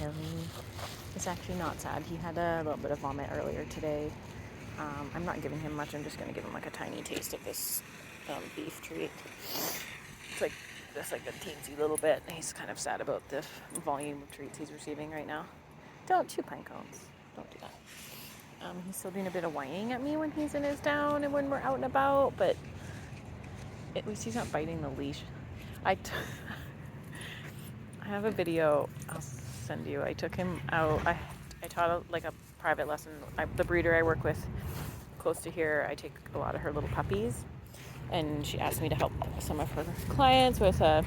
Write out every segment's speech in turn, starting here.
Tilly. It's actually not sad. He had a little bit of vomit earlier today. I'm not giving him much. I'm just going to give him like a tiny taste of this beef treat. It's like just like a teensy little bit. He's kind of sad about the volume of treats he's receiving right now. Don't chew pine cones. Don't do that. He's still doing a bit of whining at me when he's in his down and when we're out and about, but at least he's not biting the leash. I have a video I'll send you. I took him out. I taught like a private lesson. The breeder I work with close to here, I take a lot of her little puppies, and she asked me to help some of her clients with a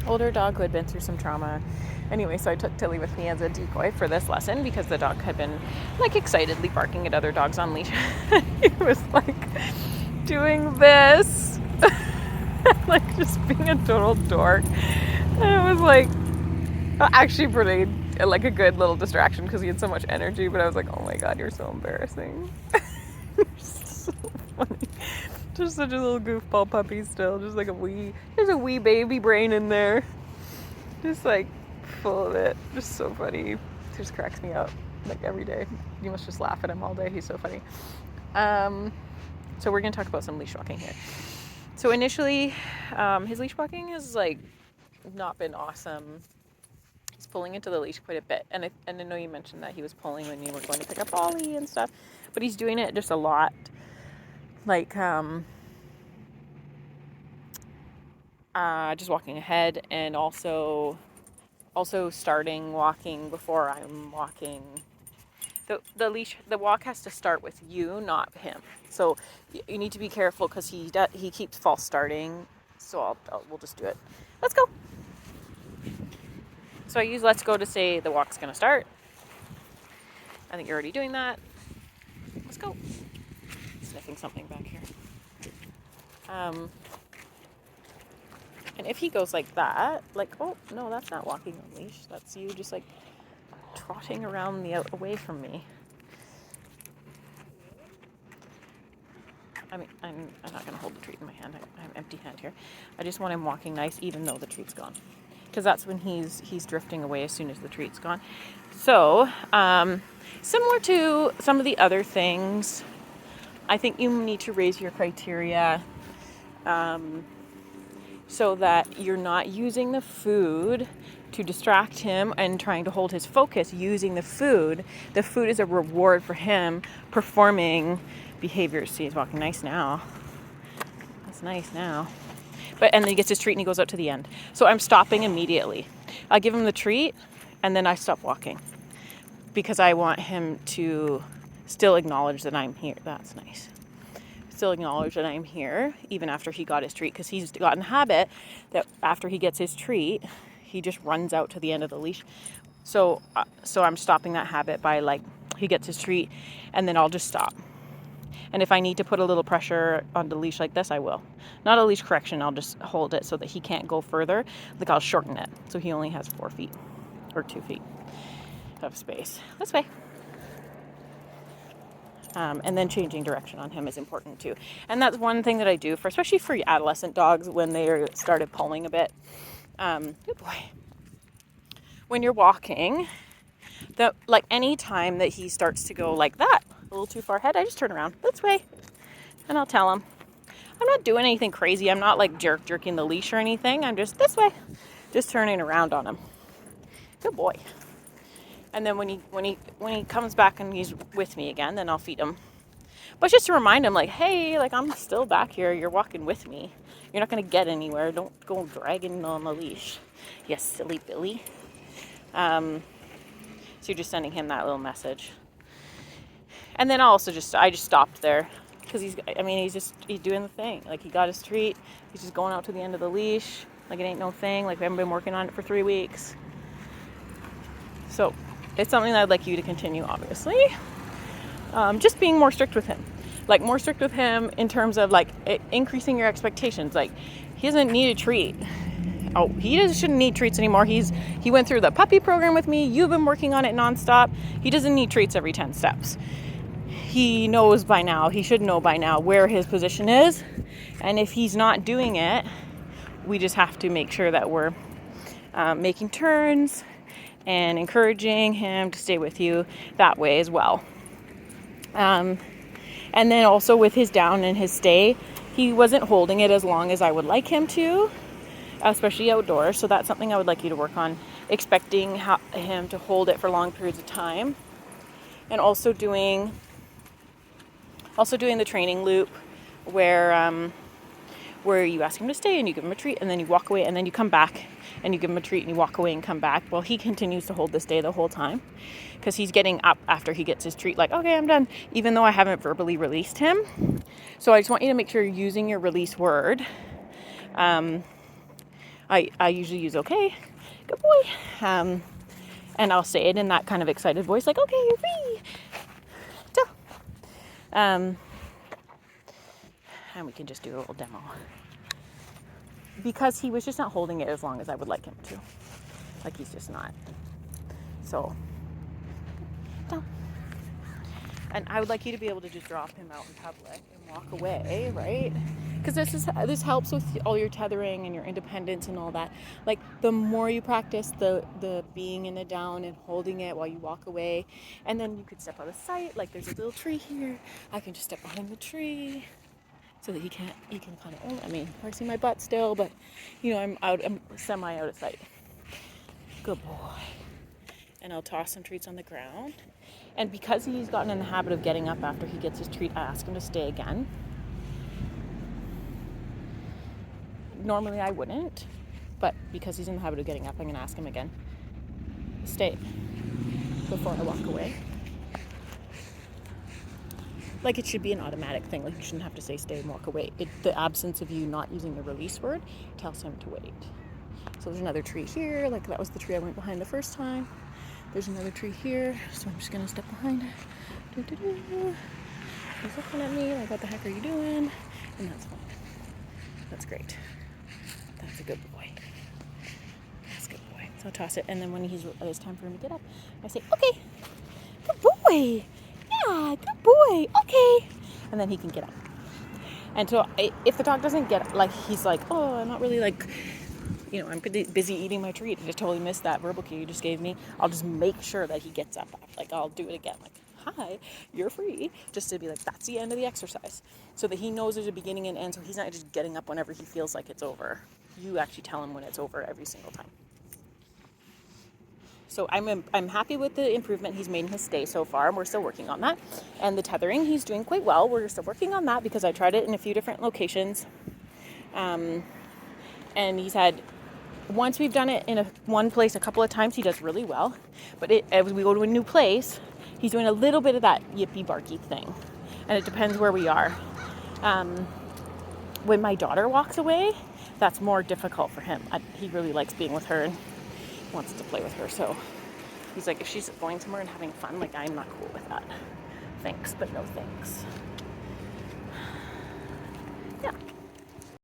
older dog who had been through some trauma. Anyway, so I took Tilly with me as a decoy for this lesson because the dog had been like excitedly barking at other dogs on leash. He was like doing this, like just being a total dork. And it was like actually pretty like a good little distraction because he had so much energy, but I was like, oh my god, you're so embarrassing. You're so funny. Just such a little goofball puppy still, just like there's a wee baby brain in there. Just like full of it. Just so funny. He just cracks me up like every day. You must just laugh at him all day. He's so funny. So we're gonna talk about some leash walking here. So initially, his leash walking has like not been awesome. He's pulling into the leash quite a bit, and I know you mentioned that he was pulling when you were going to pick up Ollie and stuff, but he's doing it just a lot, like just walking ahead, and also starting walking before I'm walking. The walk has to start with you, not him. So you need to be careful because he keeps false starting. So we'll just do it. Let's go. So I use let's go to say the walk's gonna start. I think you're already doing that. Let's go. Sniffing something back here. And if he goes like that, like, oh no, that's not walking on leash. That's you just like trotting around away from me. I mean, I'm not gonna hold the treat in my hand. I'm empty hand here. I just want him walking nice, even though the treat's gone, because that's when he's drifting away as soon as the treat's gone. So, similar to some of the other things, I think you need to raise your criteria, so that you're not using the food to distract him and trying to hold his focus using the food. The food is a reward for him performing behaviors. See, he's walking nice now. That's nice now. And then he gets his treat and he goes out to the end. So I'm stopping immediately. I give him the treat and then I stop walking because I want him to still acknowledge that I'm here. That's nice. Still acknowledge that I'm here even after he got his treat, because he's gotten a habit that after he gets his treat, he just runs out to the end of the leash. So I'm stopping that habit by like he gets his treat and then I'll just stop. And if I need to put a little pressure on the leash like this, I will. Not a leash correction, I'll just hold it so that he can't go further. Like I'll shorten it so he only has 4 feet or 2 feet of space. This way. And then changing direction on him is important too. And that's one thing that I do especially for adolescent dogs when they started pulling a bit. Good boy. When you're walking, like any time that he starts to go like that, a little too far ahead, I just turn around this way and I'll tell him. I'm not doing anything crazy. I'm not like jerking the leash or anything. I'm just this way, just turning around on him. Good boy. And then when he comes back and he's with me again, then I'll feed him. But just to remind him, like, hey, like I'm still back here. You're walking with me. You're not going to get anywhere. Don't go dragging on the leash. Yes, silly Billy. So you're just sending him that little message. And then I just stopped there because he's doing the thing. Like he got his treat. He's just going out to the end of the leash. Like it ain't no thing. Like we haven't been working on it for 3 weeks. So it's something that I'd like you to continue, obviously. Just being more strict with him. Like more strict with him in terms of like increasing your expectations. Like he doesn't need a treat. Oh, shouldn't need treats anymore. He went through the puppy program with me. You've been working on it nonstop. He doesn't need treats every 10 steps. He knows by now, he should know by now where his position is. And if he's not doing it, we just have to make sure that we're making turns and encouraging him to stay with you that way as well. And then also with his down and his stay, he wasn't holding it as long as I would like him to, especially outdoors. So that's something I would like you to work on, expecting him to hold it for long periods of time. And also doing the training loop where you ask him to stay and you give him a treat and then you walk away and then you come back and you give him a treat and you walk away and come back. Well, he continues to hold the stay the whole time because he's getting up after he gets his treat, like, okay, I'm done, even though I haven't verbally released him. So I just want you to make sure you're using your release word. I usually use okay, good boy. And I'll say it in that kind of excited voice, like, okay, you're free. So, and we can just do a little demo. Because he was just not holding it as long as I would like him to. Like, he's just not. So, and I would like you to be able to just drop him out in public and walk away, right? Because this helps with all your tethering and your independence and all that. Like, the more you practice the being in the down and holding it while you walk away, and then you could step out of sight. Like, there's a little tree here. I can just step behind the tree so that he can kind of, I mean, I see my butt still, but I'm semi out of sight. Good boy. And I'll toss some treats on the ground. And because he's gotten in the habit of getting up after he gets his treat, I ask him to stay again. Normally I wouldn't, but because he's in the habit of getting up, I'm going to ask him again. Stay before I walk away. Like, it should be an automatic thing. Like, you shouldn't have to say stay and walk away. The absence of you not using the release word tells him to wait. So there's another tree here. Like, that was the tree I went behind the first time. There's another tree here. So I'm just going to step behind it. He's looking at me like, what the heck are you doing? And that's fine. That's great. That's a good boy. That's a good boy. So I'll toss it. And then when it's time for him to get up, I say, okay, good boy. Yeah, good boy. Okay. And then he can get up. And so if the dog doesn't get, like, he's like, oh, I'm not really, like, I'm pretty busy eating my treat. I just totally missed that verbal cue you just gave me. I'll just make sure that he gets up. Like, I'll do it again. Like, hi, you're free. Just to be like, that's the end of the exercise. So that he knows there's a beginning and end. So he's not just getting up whenever he feels like it's over. You actually tell him when it's over every single time. So I'm happy with the improvement he's made in his stay so far, and we're still working on that. And the tethering, he's doing quite well. We're still working on that because I tried it in a few different locations. And he's had, once we've done it in one place a couple of times, he does really well. But as we go to a new place, he's doing a little bit of that yippy barky thing. And it depends where we are. When my daughter walks away, that's more difficult for him. He really likes being with her and wants to play with her. So he's like, if she's going somewhere and having fun, like, I'm not cool with that. Thanks, but no thanks.